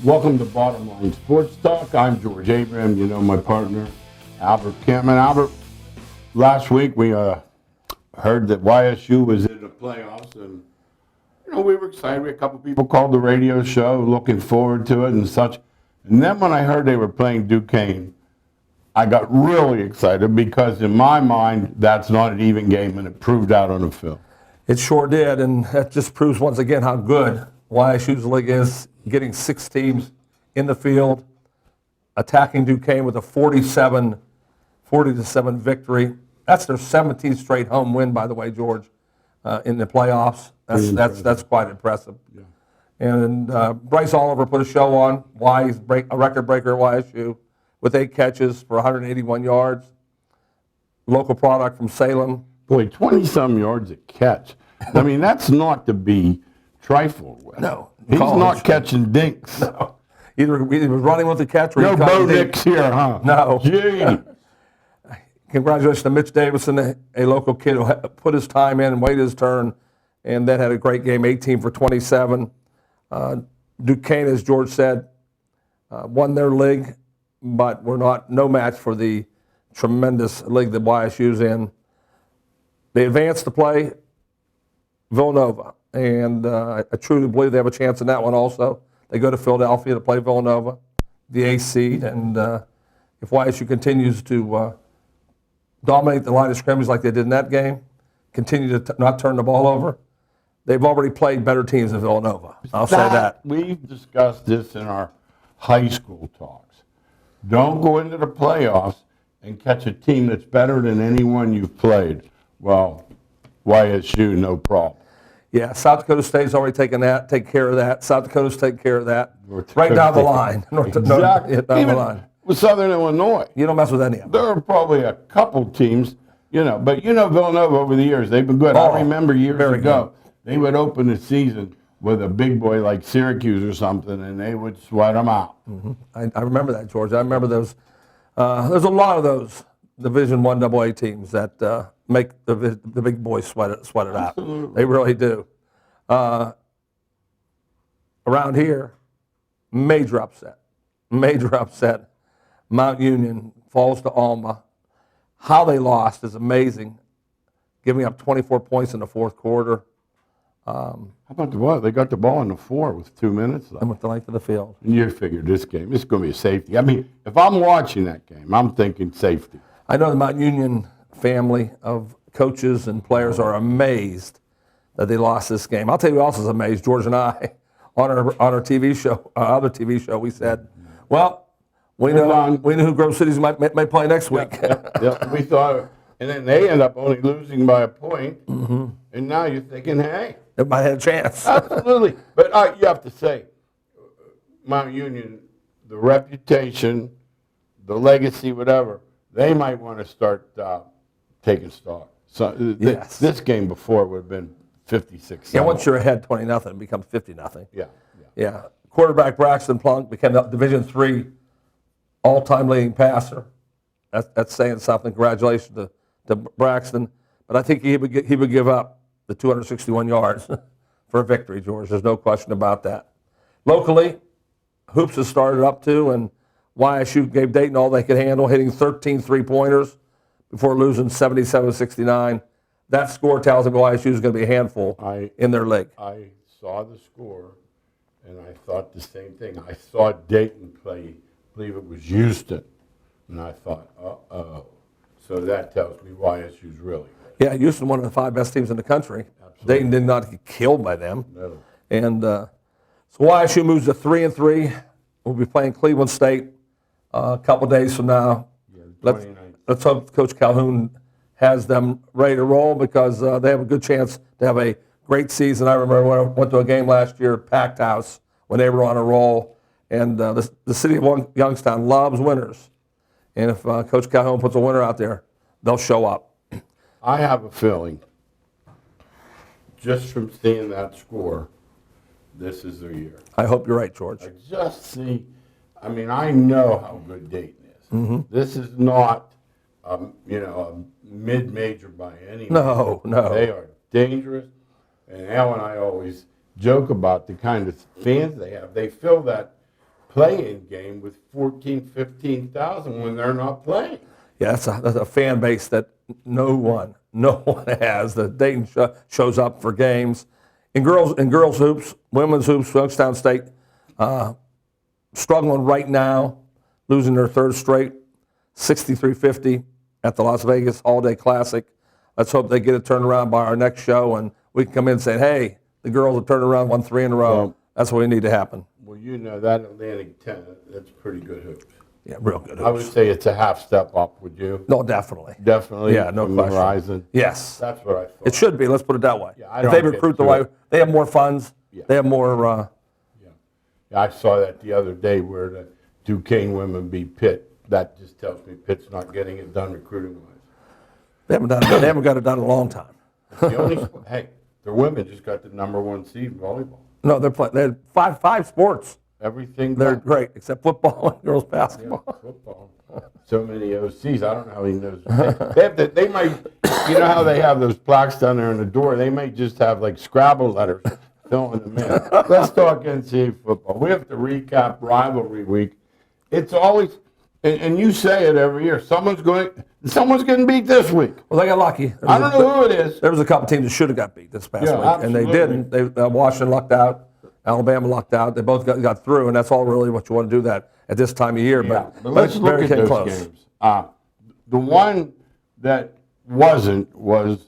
Welcome to Bottom Line Sports Talk. I'm George Abraham. You know my partner, Albert Cameron. Albert, last week we heard that YSU was in the playoffs, and we were excited. A couple people called the radio show, looking forward to it and such. And then when I heard they were playing Duquesne, I got really excited because in my mind, that's not an even game, and it proved out on the field. It sure did, and that just proves once again how good YSU's league is, getting 6 teams in the field, attacking Duquesne with a 40-7 victory. That's their 17th straight home win, by the way, George, in the playoffs. That's quite impressive. Yeah. And Bryce Oliver put a show on. Why he's a record breaker at YSU with 8 catches for 181 yards. Local product from Salem. Boy, 20-some yards a catch. I mean, that's not to be trifled with. No. He's not catching dinks. No. Either he was running with the catch or no Bo Nix here, huh? No. Gee. Congratulations to Mitch Davison, a local kid who put his time in and waited his turn, and then had a great game, 18 for 27. Duquesne, as George said, won their league, but we're no match for the tremendous league that YSU's in. They advanced to play Villanova, and I truly believe they have a chance in that one also. They go to Philadelphia to play Villanova, the 8th seed, and if YSU continues to dominate the line of scrimmage like they did in that game, continue to not turn the ball over, they've already played better teams than Villanova. I'll say that. We've discussed this in our high school talks. Don't go into the playoffs and catch a team that's better than anyone you've played. Well, YSU, no problem. Yeah, South Dakota State's already taken care of that. South Dakota's taken care of that. Right down the line. Exactly. Down the line. With Southern Illinois. You don't mess with any of them. There are probably a couple teams, but Villanova over the years, they've been good. I remember years ago, they would open the season with a big boy like Syracuse or something, and they would sweat them out. Mm-hmm. I remember that, George. I remember those. There's a lot of those Division I AA teams that make the big boys sweat it out. They really do. Around here, major upset. Mount Union falls to Alma. How they lost is amazing, giving up 24 points in the fourth quarter. How about the ball? They got the ball in the 4 with 2 minutes left. And with the length of the field. And you figured this game, it's going to be a safety. I mean, if I'm watching that game, I'm thinking safety. I know the Mount Union family of coaches and players are amazed that they lost this game. I'll tell you who else is amazed. George and I, on our TV show, other TV show, we said, well, we know who Grove Cities might play next week. Yeah. We thought, and then they end up only losing by a point, and now you're thinking, hey. It might have a chance. Absolutely. But you have to say, Mount Union, the reputation, the legacy, whatever, they might want to start taking stock. So this game before would have been 56. Yeah, once you're ahead 20-0, it becomes 50-0. Yeah. Quarterback Braxton Plunk became the Division III all-time leading passer. That's saying something. Congratulations to Braxton. But I think he would give up the 261 yards for a victory, George. There's no question about that. Locally, hoops has started up too, and YSU gave Dayton all they could handle, hitting 13 three-pointers before losing 77-69. That score tells me YSU is going to be a handful in their league. I saw the score, and I thought the same thing. I saw Dayton play, I believe it was Houston, and I thought, uh-oh. So that tells me YSU's really good. Yeah, Houston, one of the 5 best teams in the country. Absolutely. Dayton did not get killed by them. No. And so YSU moves to 3-3. We'll be playing Cleveland State a couple days from now. Yeah, let's hope Coach Calhoun has them ready to roll because they have a good chance to have a great season. I remember when I went to a game last year at Packed House when they were on a roll. And the city of Youngstown loves winners. And if Coach Calhoun puts a winner out there, they'll show up. I have a feeling, just from seeing that score, this is their year. I hope you're right, George. I just see, I know how good Dayton is. Mm-hmm. This is not, a mid-major by any means. No. They are dangerous. And Al and I always joke about the kind of fans they have. They fill that play-in game with 14, 15,000 when they're not playing. Yeah, that's a fan base that no one has. The Dayton shows up for games. In girls hoops, women's hoops, Youngstown State struggling right now, losing their third straight, 63-50 at the Las Vegas All-Day Classic. Let's hope they get it turned around by our next show, and we can come in and say, hey, the girls have turned around, won 3 in a row. Well, that's what we need to happen. Well, you know, that Atlantic 10, that's pretty good hoops. Yeah, real good hoops. I would say it's a half step up, would you? No, definitely. Definitely. Yeah, no from the question. horizon. Yes. That's what I thought. It should be. Let's put it that way. Yeah, I if don't they get recruit the to right, it. they have more funds. Yeah. They have more. Yeah, I saw that the other day where the Duquesne women beat Pitt. That just tells me Pitt's not getting it done recruiting-wise. They haven't done. They haven't got it done in a long time. The only hey, their women just got the #1 seed in volleyball. No, they're playing. They had five sports. Everything. They're done. great except football and girls basketball. Yeah, football. So many OCs. I don't know how he knows. They might, you know how they have those plaques down there on the door? They may just have like Scrabble letters filling them in. Let's talk NCAA football. We have to recap rivalry week. It's always, and you say it every year, someone's getting beat this week. Well, they got lucky. I don't know who it is. There was a couple teams that should have got beat this past week, and they didn't. Washington lucked out. Alabama lucked out. They both got through, and that's all really what you want to do that at this time of year. Yeah, But let's look very at those close. games. The one that wasn't was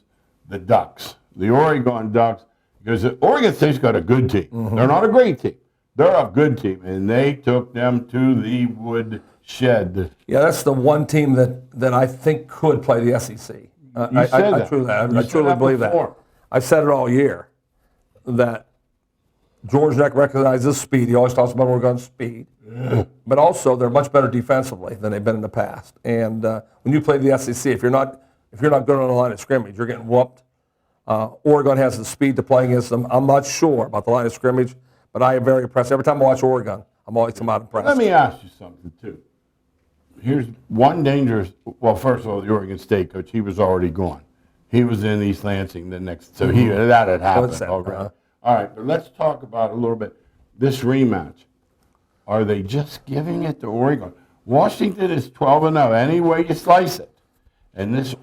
the Ducks, the Oregon Ducks, because Oregon State's got a good team. Mm-hmm. They're not a great team. They're a good team, and they took them to the woodshed. Yeah, that's the one team that I think could play the SEC. I truly believe that. I've said it all year that George Neck recognizes speed. He always talks about Oregon's speed. Yeah. But also, they're much better defensively than they've been in the past. And when you play the SEC, if you're not good on the line of scrimmage, you're getting whooped. Oregon has the speed to play against them. I'm not sure about the line of scrimmage, but I am very impressed. Every time I watch Oregon, I'm always come out impressed. Let me ask you something, too. Here's one dangerous, well, first of all, the Oregon State coach, he was already gone. He was in East Lansing the next, so that had happened already. All right, but let's talk about a little bit this rematch. Are they just giving it to Oregon? Washington is 12-0, any way you slice it. And this,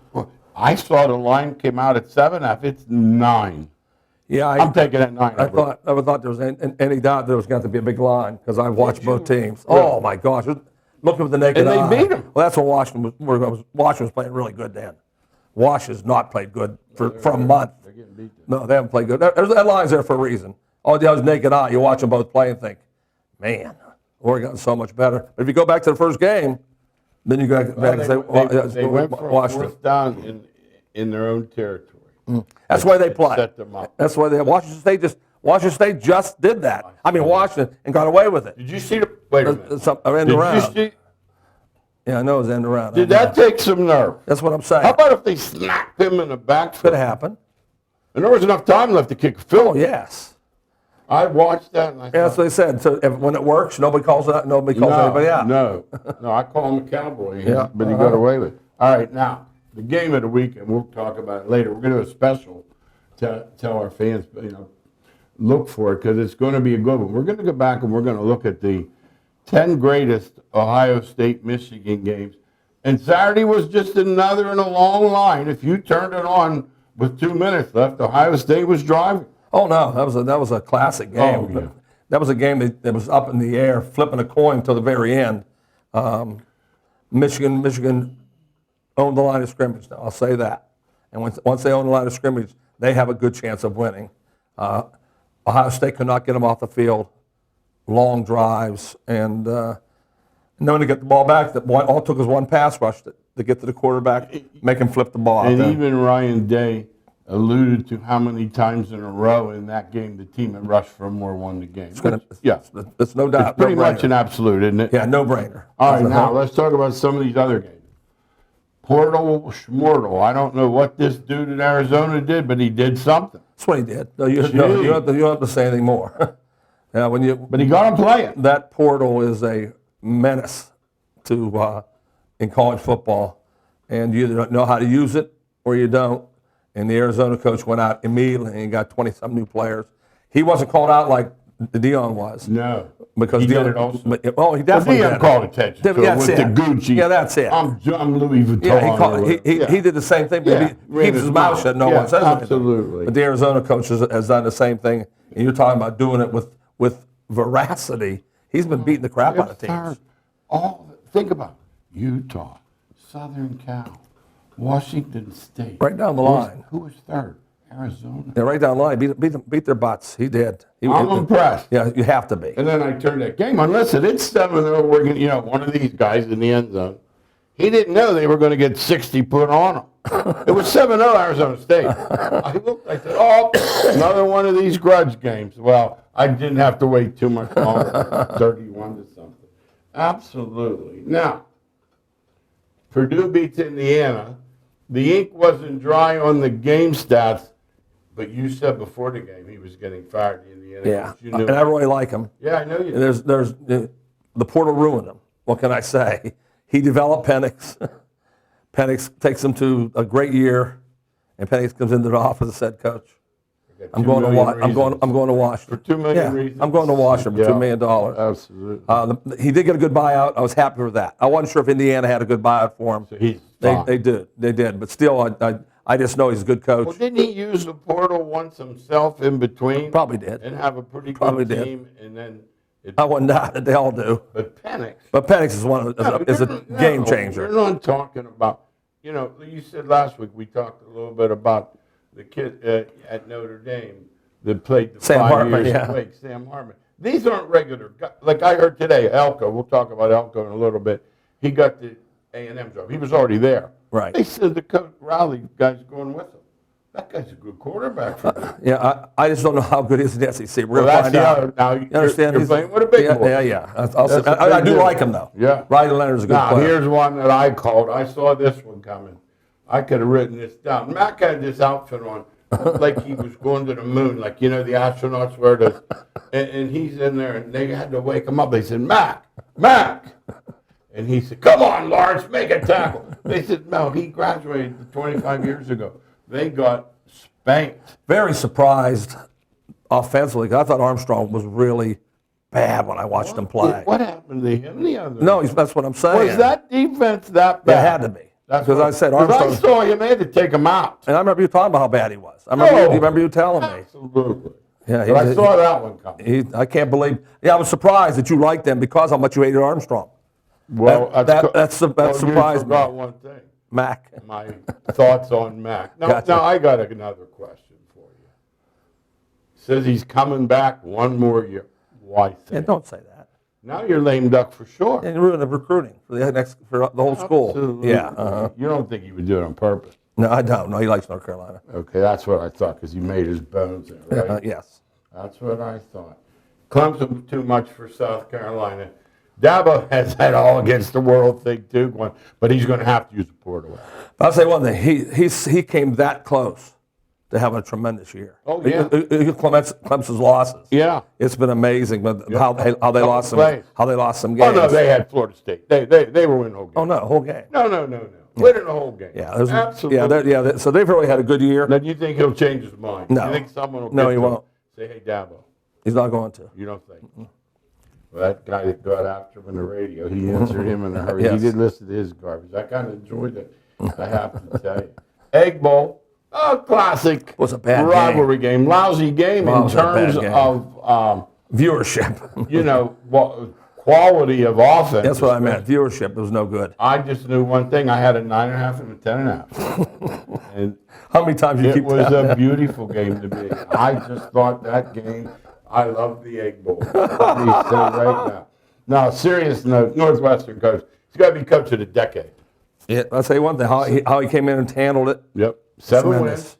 I saw the line came out at 7.5. It's 9. Yeah, I'm taking it 9. I never thought there was any doubt there was going to be a big line because I've watched both teams. Really? Oh my gosh, looking with the naked eye. And they beat them. Well, that's what Washington was playing really good then. Wash has not played good for a month. They're getting beat. No, they haven't played good. That line's there for a reason. All you have is naked eye. You watch them both play and think, man, Oregon's so much better. But if you go back to the first game, then you go back and say, they went for Washington. a fourth down in their own territory. That's why they play. Set them up. That's why Washington State just did that. I mean, Washington and got away with it. Did you see the? Wait a minute. End around. You see? Yeah, I know it was end around. Did that take some nerve? That's what I'm saying. How about if they smacked him in the back? Could happen. And there was enough time left to kick a field. Oh yes. I watched that and I thought, Yeah, that's what they said. So when it works, nobody calls it out. Nobody calls anybody out. No, I call him a cowboy, Yeah, but he got away with it. All right, now, the game of the week, and we'll talk about it later. We're going to do a special to tell our fans, look for it because it's going to be a good one. We're going to go back and we're going to look at the 10 greatest Ohio State-Michigan games. And Saturday was just another in a long line. If you turned it on with 2 minutes left, Ohio State was driving. Oh no, that was a classic game. Oh, yeah. That was a game that was up in the air, flipping a coin till the very end. Michigan owned the line of scrimmage. Now, I'll say that. And once they own the line of scrimmage, they have a good chance of winning. Ohio State could not get them off the field. Long drives, and knowing to get the ball back, all it took was one pass rush to get to the quarterback, make him flip the ball. And even Ryan Day alluded to how many times in a row in that game the team that rushed for more won the game. It's no doubt. It's pretty much an absolute, isn't it? Yeah, no-brainer. All right, now let's talk about some of these other games. Portal Schmortle. I don't know what this dude in Arizona did, but he did something. That's what he did. You don't have to say anything more. But he got him playing. That portal is a menace to in college football, and you either don't know how to use it or you don't. And the Arizona coach went out immediately and got 20-some new players. He wasn't called out like Dion was. No. Because he Dion, did it also. Oh, he definitely Dion did. called attention to it That's with it. the Gucci. Yeah, that's it. I'm Louis Vuitton. Yeah, or he did the same thing, but Yeah, he ran keeps his his mouth mouth. shut. No Yeah, one says absolutely. anything. But the Arizona coach has done the same thing, and you're talking about doing it with veracity. He's been beating the crap out of teams. Think about it. Utah, Southern Cal, Washington State. Right down the line. Who was third? Arizona. Yeah, right down the line. Beat their butts. He did. I'm impressed. Yeah, you have to be. And then I turned that game on. Listen, it's 7-0. We're gonna, one of these guys in the end zone. He didn't know they were going to get 60 put on him. It was 7-0 Arizona State. I looked, I said, oh, another one of these grudge games. Well, I didn't have to wait too much longer. 31 to something. Absolutely. Now, Purdue beats Indiana. The ink wasn't dry on the game stats, but you said before the game he was getting fired in Indiana. Yeah, You knew and I really like him. Yeah, I know you did. There's the portal ruined him. What can I say? He developed Penix. Penix takes him to a great year, and Penix comes into the office as head coach. I'm going to Washington. For $2 million reasons. I'm going to Washington for $2 million. Absolutely. He did get a good buyout. I was happy with that. I wasn't sure if Indiana had a good buyout for him. So he's fine. They did. But still, I just know he's a good coach. Well, didn't he use the portal once himself in between? Probably did. And have a pretty good team, and then. I wouldn't doubt it. They all do. But Penix. But Penix is a game changer. We're not talking about. You said last week we talked a little bit about the kid at Notre Dame that played the Sam 5 Hartman, years yeah. awake, Sam Hartman. These aren't regular guys. Like I heard today, Elko, we'll talk about Elko in a little bit. He got the A&M job. He was already there. Right. They said the coach Rowley guy's going with him. That guy's a good quarterback for them. Yeah, I just don't know how good he is in the SEC. We're Well, going to that's find the out. other. Now, You understand? you're playing with a big boy. Yeah. I do like him, though. Yeah. Riley Leonard's a good Now, player. here's one that I called. I saw this one coming. I could have written this down. Mac had this outfit on like he was going to the moon, like, the astronauts wear this. And he's in there, and they had to wake him up. They said, Mac. And he said, come on, Lawrence, make a tackle. They said, no, he graduated 25 years ago. They got spanked. Very surprised offensively, 'cause I thought Armstrong was really bad when I watched him play. What happened to him the other No, night? that's what I'm saying. Was that defense that bad? It had to be. That's Because what- I said 'cause Armstrong. I saw him, they had to take him out. And I remember you talking about how bad he was. I remember you telling me. Absolutely. Yeah, But I saw that one coming. I can't believe. Yeah, I was surprised that you liked them because how much you hated Armstrong. Well, that surprised you forgot me. one thing. Mac. My thoughts on Mac. Gotcha. Now I got another question for you. Says he's coming back one more year. Why say Yeah, that? don't say that. Now you're lame duck for sure. And you ruined the recruiting for the whole school. Absolutely. Yeah. Uh-huh. You don't think he would do it on purpose? No, I don't. No, he likes North Carolina. Okay, that's what I thought because he made his bones there, right? Yes. That's what I thought. Clemson too much for South Carolina. Dabo has that all against the world thing too, but he's going to have to use the portal. But I'll say one thing. He came that close to having a tremendous year. Oh, yeah. Clemson's losses. Yeah. It's been amazing, but how they lost plays. some games. Oh no, they had Florida State. They were winning the whole game. Oh no, whole game. No. Winning the whole game. Yeah, absolutely. So they've really had a good year. Now, do you think he'll change his mind? No. You think someone will? No, get he to him, won't. Say, hey, Dabo. He's not going to. You don't think? Well, that guy that got after him on the radio, he answered him in a hurry. Yes. He did listen to his garbage. I kind of enjoyed it. I have to tell you. Egg Bowl, classic. Was a bad rivalry game. Lousy game in terms of viewership. Quality of offense. That's what I meant. Viewership was no good. I just knew one thing. I had a 9.5 and a 10.5. And how many times you it keep was that? a beautiful game to be. I just thought that game. I love the Egg Bowl. Let me say right now. Now, serious note. Northwestern coach. He's got to be coach of the decade. Yeah, I'll tell you one thing. How he came in and handled it. Yep. 7 Tremendous. wins.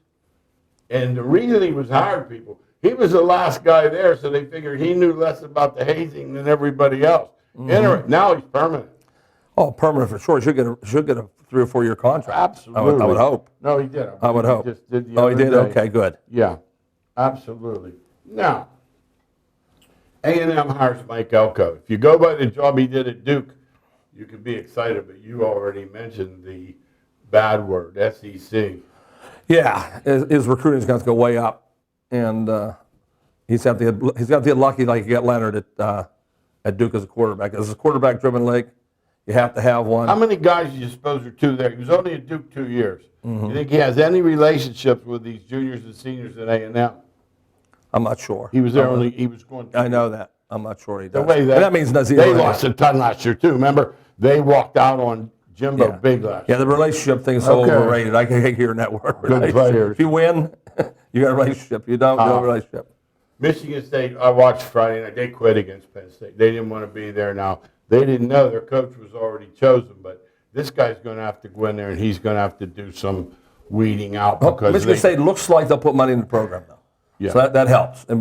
And the reason he was hired, people, he was the last guy there, so they figured he knew less about the hazing than everybody else. Now he's permanent. Oh, permanent for sure. Should get a 3 or 4 year contract. Absolutely. I would hope. No, he did. I would hope. Just did the Oh, he other did. day. Okay, good. Yeah, absolutely. Now, A&M hires Mike Elko. If you go by the job he did at Duke, you could be excited, but you already mentioned the bad word, SEC. Yeah, his recruiting's going to go way up, and He's got the lucky like you got Leonard at Duke as a quarterback. As a quarterback-driven league, you have to have one. How many guys do you suppose are two there? He was only at Duke 2 years. You think he has any relationships with these juniors and seniors at A&M? I'm not sure. He was there only. He was going. I know that. I'm not sure he does. The way And that means nothing. they lost a ton last year too. Remember, they walked out on Jimbo big last year. Yeah, the relationship thing is so overrated. I hate hearing that word. Good players. If you win, you got a relationship. You don't, you have a relationship. Michigan State, I watched Friday night. They quit against Penn State. They didn't want to be there now. They didn't know their coach was already chosen, but this guy's going to have to go in there and he's going to have to do some weeding out because Michigan State looks like they'll put money in the program though. Yeah. So that helps. And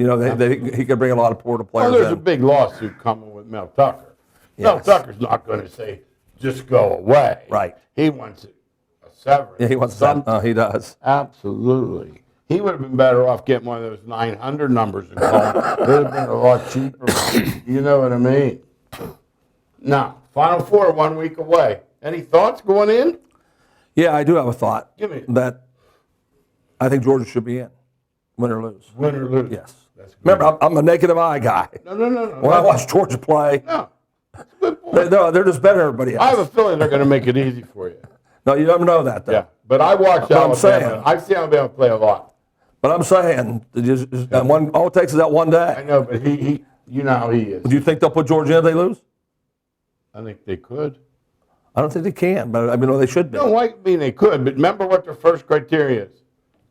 he could bring a lot of portal players. Well, there's a in. big lawsuit coming with Mel Tucker. Yes. Mel Tucker's not going to say just go away. Right. He wants a severance. Yeah, he wants that. He does. Absolutely. He would have been better off getting one of those 900 numbers and calling. It would have been a lot cheaper. You know what I mean? Now, Final Four 1 week away. Any thoughts going in? Yeah, I do have a thought. Give me. That I think Georgia should be in, win or lose. Win or lose? Yes. That's good. Remember, I'm a negative eye guy. No. When I watch Georgia play, No. That's a good point. they're just better than everybody else. I have a feeling they're going to make it easy for you. No, you never know that, though. Yeah. But I watch I'm Alabama. saying. I've seen Alabama play a lot. But I'm saying, all it takes is that one I day. know, but he you know how he is. Do you think they'll put Georgia in if they lose? I think they could. I don't think they can, but I mean, they should be. No, I mean they could, but remember what their first criteria is.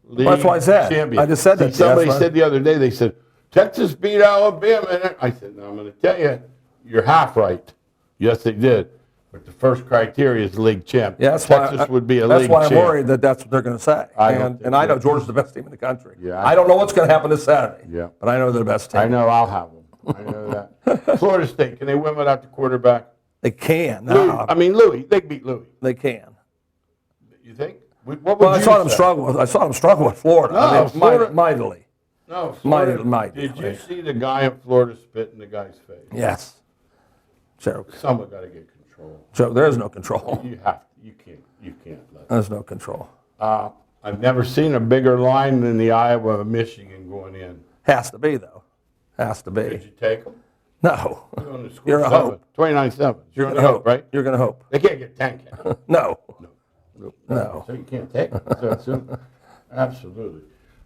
Well, that's what I said. Champion. I just said that. Somebody said the other day, they said, Texas beat Alabama. And I said, no, I'm going to tell you, you're half right. Yes, they did. But the first criteria is league champ. Yeah, Texas would be a league champ. That's why I'm worried that that's what they're going to say. And I know Georgia's the best team in the country. Yeah, I don't know what's going to happen this Saturday. Yeah. But I know they're the best team. I know I'll have them. I know that. Florida State, can they win without the quarterback? They can. Louis, they beat Louis. They can. You think? What would Well, I you saw them say? struggle. I saw them struggle with Florida. No, Florida- mightily. No, Florida. Mightily. Did you see the guy in Florida spit in the guy's face? Yes. Joke. Someone got to get control. Joke. There is no control. You have to. You can't let it. There's no control. I've never seen a bigger line than the Iowa Michigan going in. Has to be, though. Has to Did be. you take them? No. You're a hope. 29-7. You're You're going to hope, right? You're going to hope. They can't get 10. Can No. No. So you can't take them. So soon. Absolutely.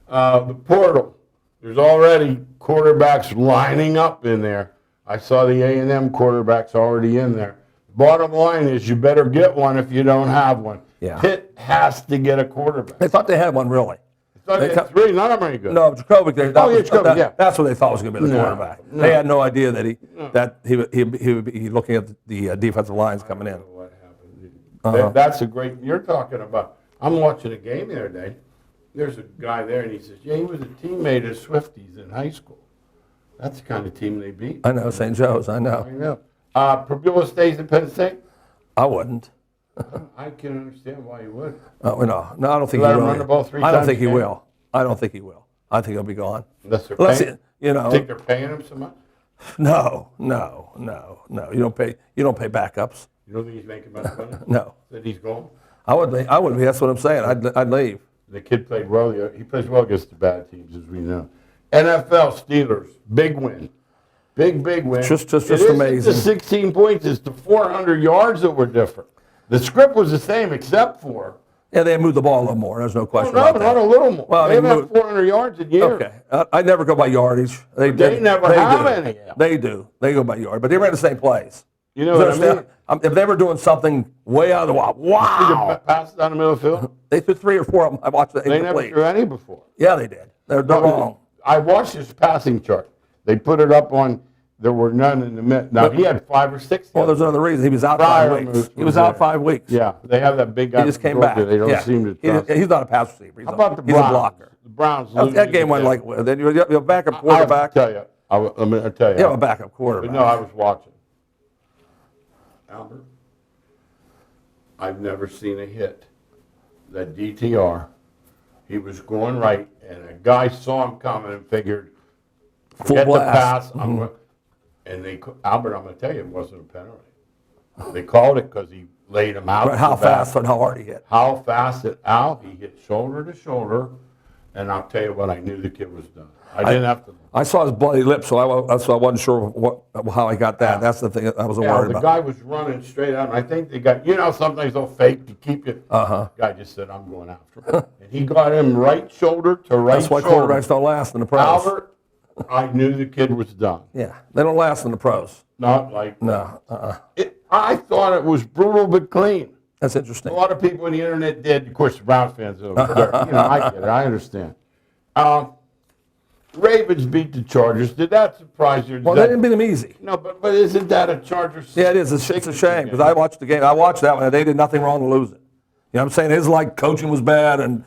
The portal. There's already quarterbacks lining up in there. I saw the A&M quarterbacks already in there. Bottom line is you better get one if you don't have one. Yeah. Pitt has to get a quarterback. They thought they had one, really. They had three, none of them are any good. No, Jacoby. Jacoby, yeah. That's what they thought was going to be the No, quarterback. no. They had no idea that he would be looking at the defensive lines coming in. What happened? That's a great. You're talking about. I'm watching a game the other day. There's a guy there, and he says, "Yeah, he was a teammate of Swifties in high school." That's the kind of team they beat. I know, St. Joe's. I I know. know. Perdue stays in Penn State. I wouldn't. I can understand why you would. No, I don't think Let he him will. run the ball three I don't times think he a game? will. I don't think he will. I think he'll be gone. Unless they're Unless paying. you know. Think they're paying him so much? No. You don't pay backups. You don't think he's making much money? No. That he's gone. I would be. That's what I'm saying. I'd leave. The kid played well. He plays well against the bad teams, as we know. NFL Steelers, big win. Big win. Just It isn't amazing. the 16 points, it's the 400 yards that were different. The script was the same except for. Yeah, they moved the ball a little more. There's no question No, about that. not a little more. Well, They they haven't moved- had 400 yards in years. Okay. I never go by yardage. They never have any. They do. They go by yard, but they ran the same plays. You know what I mean? If they were doing something way out of the wild, Did wow! you pass down the middle of the field? They threw 3 or 4 of them. I watched the They never incomplete. threw any before. Yeah, they did. They're wrong. I watched his passing chart. They put it up on. There were none in the mid. Now he had 5 or 6. Well, there's another reason. He was out Fryer 5 weeks. was He was there. out 5 weeks. Yeah, they have that big guy. He just from came back. Georgia. They don't Yeah. seem to trust. He's not a pass receiver. How about the He's Browns? a blocker. The Browns. That game went like then you have a backup quarterback. I have to tell you. I'll tell you. You have a backup quarterback. But no, I was watching. Albert, I've never seen a hit. That DTR, he was going right, and a guy saw him coming and figured, forget the pass. Albert, I'm going to tell you, it wasn't a penalty. They called it because he laid him out. Right, how fast and how hard he hit. How fast it out. He hit shoulder to shoulder. And I'll tell you what, I knew the kid was done. I didn't have to. I saw his bloody lip, so I wasn't sure how I got that. That's the thing I was worried The about. guy was running straight out, and I think they got, sometimes they'll fake to keep you. Guy just said, I'm going after him. And he got him right shoulder to right That's why shoulder. quarterbacks don't last in the pros. Albert, I knew the kid was done. Yeah, they don't last in the pros. Not like No, I thought it was brutal but clean. That's interesting. A lot of people on the internet did. Of course, the Browns fans over there. I get it. I understand. Ravens beat the Chargers. Did that surprise you? Well, they didn't beat them easy. No, but isn't that a Chargers? Yeah, it is. It's a shame because I watched the game. I watched that one, and they did nothing wrong to lose it. You know what I'm saying? It's like coaching was bad, and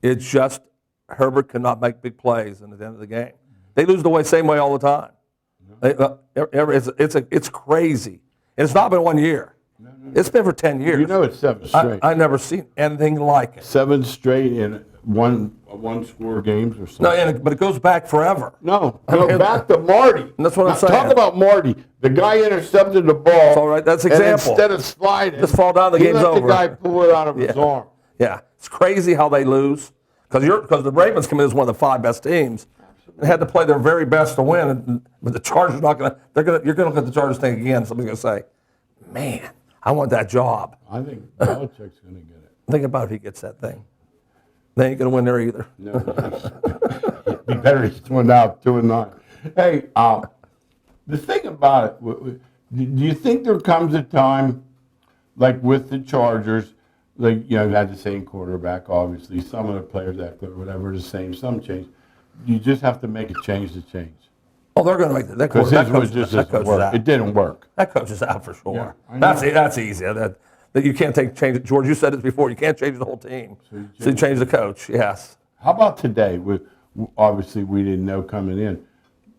it's just Herbert could not make big plays at the end of the game. They lose the same way all the time. It's crazy. And it's not been 1 year. It's been for 10 years. It's 7 straight. I've never seen anything like it. 7 straight in one-score games or something. No, but it goes back forever. No, go back to Marty. That's what I'm saying. Talk about Marty. The guy intercepted the ball. All right, that's an and example. instead of sliding, Just fall down, the game's let over. the guy pull it out of his arm. Yeah, it's crazy how they lose because the Ravens come in as one of the 5 best teams. They had to play their very best to win, but the Chargers not going to. You're going to look at the Chargers thing again. Somebody's going to say, "Man, I want that job." I think Belichick's going to get it. Think about if he gets that thing. They ain't going to win there either. No, it'd be better he's going out 2-9. Hey, the thing about it, do you think there comes a time, like with the Chargers, like you had the same quarterback, obviously, some of the players that whatever the same, some change. You just have to make a change to change. Oh, they're going to make that. Because his was just doesn't work. It didn't work. That coach is out for sure. Yeah, That's easy. That you can't change it. George, you said this before. You can't change the whole team. So you change the coach. Yes. How about today? Obviously, we didn't know coming in.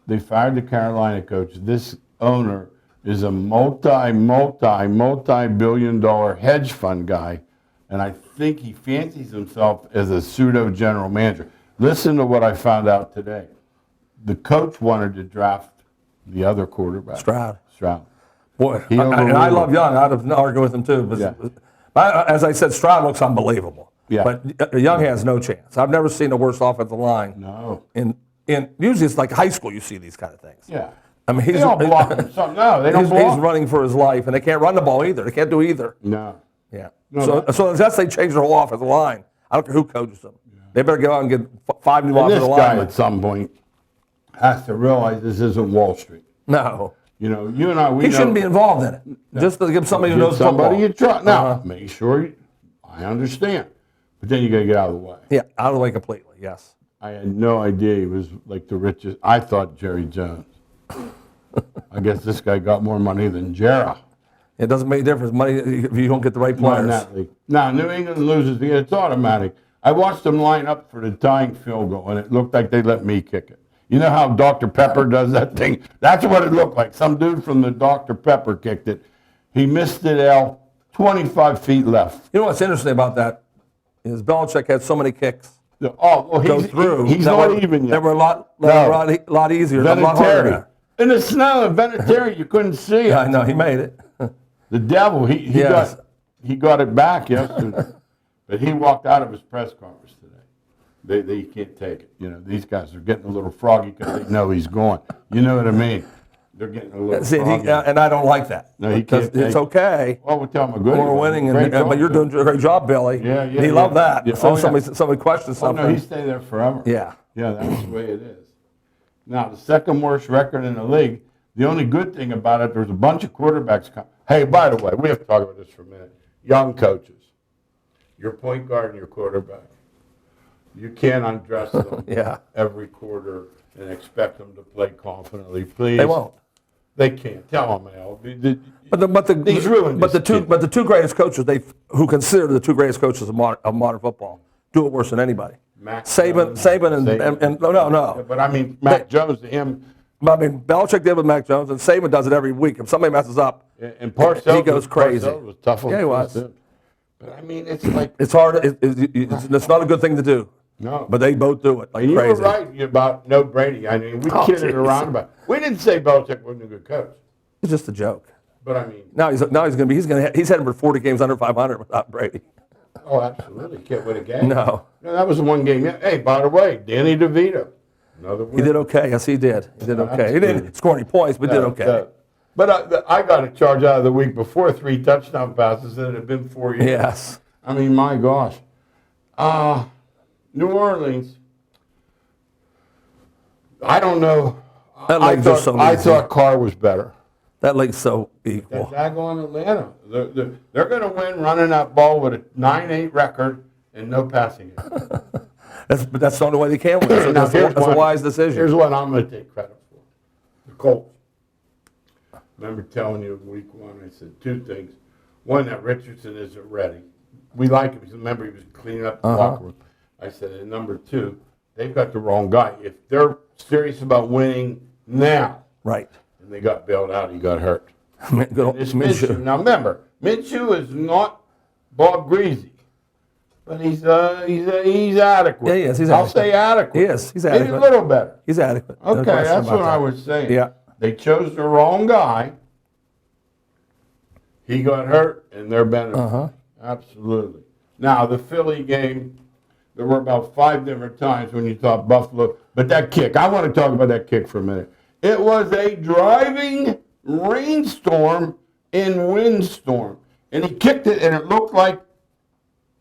They fired the Carolina coach. This owner is a multi-billion-dollar hedge fund guy, and I think he fancies himself as a pseudo general manager. Listen to what I found out today. The coach wanted to draft the other quarterback. Stroud. Boy, and I love Young. I'd have argued with him too. But as I said, Stroud looks unbelievable. Yeah. But Young has no chance. I've never seen a worse offensive line. No. Usually it's like high school you see these kind of things. Yeah. I mean, They don't block him. No, they don't block. He's running for his life, and they can't run the ball either. They can't do either. No. Yeah. No, So unless they change their whole offensive line, I don't care who coaches them. They better go out and get 5 new offensive This guy linemen. at some point has to realize this isn't Wall Street. No. You and I, we He shouldn't be involved in it. Just to give somebody who knows somebody football. you trust. Now, make sure I understand. But then you got to get out of the way. Yeah, out of the way completely, yes. I had no idea he was like the richest. I thought Jerry Jones. I guess this guy got more money than Jerry. It doesn't make a difference money if you don't get the right players. In that league. Now, New England loses, it's automatic. I watched them line up for the tying field goal, and it looked like they let me kick it. You know how Dr. Pepper does that thing? That's what it looked like. Some dude from the Dr. Pepper kicked it. He missed it, 25 feet left. You know what's interesting about that is Belichick had so many kicks Oh, well, go through. he's that not were, even yet. They were a lot easier, a lot Vinatieri. harder. In the snow, Vinatieri, you couldn't see it. I know, he made it. The devil, he Yes. got it back yesterday. But he walked out of his press conference today. They can't take it. These guys are getting a little froggy because they know he's gone. You know what I mean? They're getting a little froggy. And I don't like that. No, he because can't take it's it. okay. Well, we'll tell him a good We're winning, but you're doing a great job, Billy. Yeah. He loved that. Yeah. So somebody questioned Oh, something. no, he stayed there forever. Yeah. Yeah, that's the way it is. Now, the second worst record in the league, the only good thing about it, there's a bunch of quarterbacks. Hey, by the way, we have to talk about this for a minute. Young coaches, your point guard and your quarterback, you can't undress them every quarter and expect them to play confidently. Please. They won't. They can't. Tell them, Al. He's ruined. But the two greatest coaches who consider the two greatest coaches of modern football do it worse than anybody. Saban and no. But I mean, Mac Jones to him. I mean, Belichick did with Mac Jones, and Saban does it every week. If somebody messes up, and Parcells, he goes crazy. Parcells was tough on he was. But I mean, it's like it's hard. It's not a good thing to do. No. But they both do it like and crazy. You were right about no Brady. I mean, we kidded around about it. We didn't say Belichick wasn't a good coach. It's just a joke. But I mean, now he's heading for 40 games under 500 without Brady. Oh, absolutely. Can't win a game. No. No, that was the one game. Yeah. Hey, by the way, Danny DeVito. Another win. He did okay. Yes, he did. He did okay. He didn't score any points, but did okay. But I got a charge out of the week before, 3 touchdown passes, and it had been 4 years. Yes. I mean, my gosh. New Orleans, I don't know. I thought Carr was better. That league's so equal. That daggone Atlanta. They're going to win running that ball with a 9-8 record and no passing game. That's the only way they can win. So that's a wise decision. Here's what I'm going to take credit for. The Colts. I remember telling you in week 1, I said 2 things. One, that Richardson isn't ready. We like him. Remember, he was cleaning up the locker room. I said, and number 2, they've got the wrong guy. If they're serious about winning now, right, and they got bailed out, he got hurt. Minshew. Now remember, Minshew is not Bob Greasy, but he's adequate. Yeah, he is. He's I'll adequate. say adequate. He is. He's adequate. Maybe a little better. He's adequate. No Okay, question that's about what that. I was saying. Yeah. They chose the wrong guy. He got hurt, and they're benefiting. Absolutely. Now, the Philly game, there were about 5 different times when you thought Buffalo, but that kick, I want to talk about that kick for a minute. It was a driving rainstorm and windstorm, and he kicked it, and it looked like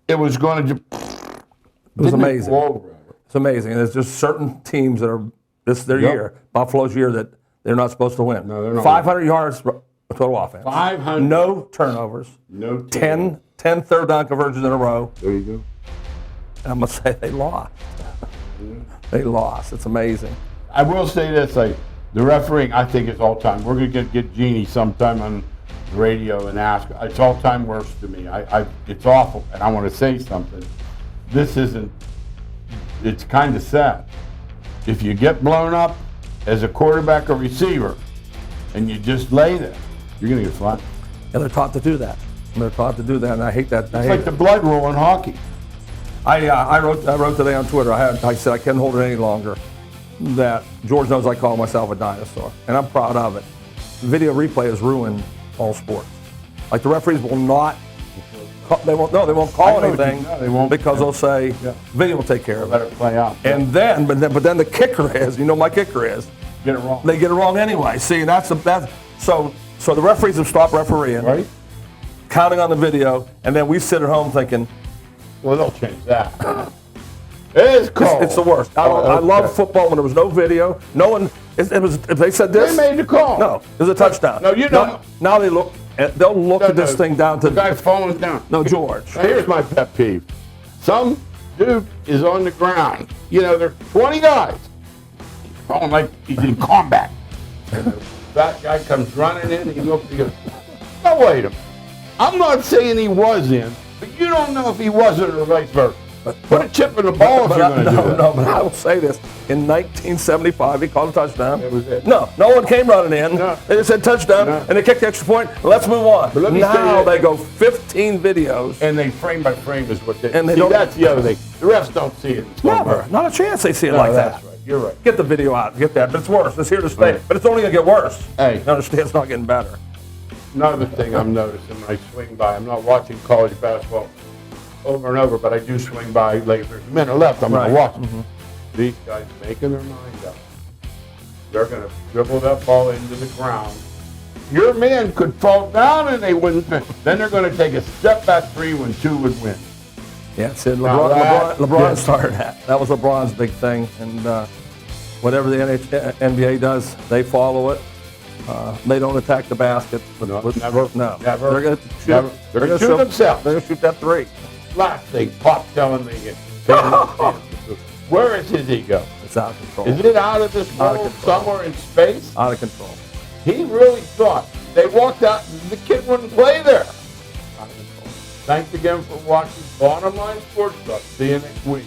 it was going to just... It was amazing. It's amazing. And there's just certain teams that are, this is their year, Buffalo's year, that they're not supposed to win. No, they're not. 500 yards total offense. 500. No turnovers. No 10 third down conversions in a row. There you go. And I'm going to say they lost. They lost. It's amazing. I will say this, like, the refereeing, I think, is all time. We're going to get Jeannie sometime on the radio and ask. It's all time worse to me. It's awful, and I want to say something. This isn't, it's kind of sad. If you get blown up as a quarterback or receiver and you just lay there, you're going to get flat. Yeah, they're taught to do that. They're taught to do that, and I hate that. It's like the blood rule in hockey. I wrote today on Twitter. I said I can't hold it any longer. That George knows I call myself a dinosaur, and I'm proud of it. Video replay has ruined all sports. Like the referees will not. They won't call anything. They won't, because they'll say video will take care of it. Let it play out. And then, but then the kicker is, my kicker is, Get it wrong. they get it wrong anyway. See, so the referees have stopped refereeing, Right? counting on the video, and then we sit at home thinking, Well, they'll change that. It's cold. it's the worst. I love football when there was no video. No one. It was. If they said this, They made the call. No, it was a touchdown. No, you don't. Now they look. They'll look at this thing down to. The guy falling down. No, George. Now, here's my pet peeve. Some dude is on the ground. There's 20 guys. He's falling like he's in combat. And that guy comes running in. He looks. He goes, "No, wait a minute. I'm not saying he was in, but you don't know if he wasn't or vice versa. Put a chip in the ball if you're going to do that." No, but I will say this. In 1975, he called a touchdown. That was it. No one came running in. No. They just said touchdown, No. and they kicked the extra point. Let's move on. But let me now say they go 15 videos. And they frame by frame is what they. And they see, don't- that's the other thing. The refs don't see it. It's Never. Not a chance they see it No, like that's that. right. You're right. Get the video out. Get that. But it's worse. It's here to stay. Right. But it's only going to get worse. Hey. You understand? It's not getting better. Another thing I'm noticing when I swing by, I'm not watching college basketball over and over, but I do swing by like there's a minute left, I'm going to watch them. These guys making their mind up. They're going to dribble that ball into the ground. Your man could fall down and they wouldn't. Then they're going to take a step back 3 when 2 would win. Yeah, Sid. Now that- LeBron started that. That was LeBron's big thing. And whatever the NBA does, they follow it. They don't attack the basket. No, with- never. No. Never. They're going to shoot. Never. They're gonna shoot themselves. They're going to shoot that 3. Last thing, Pop telling me, where is his ego? It's out of control. Is it out of this Out of world control. somewhere in space? Out of control. He really thought they walked out and the kid wouldn't play there. Out of control. Thanks again for watching Bottom Line Sports Talk. See you next week.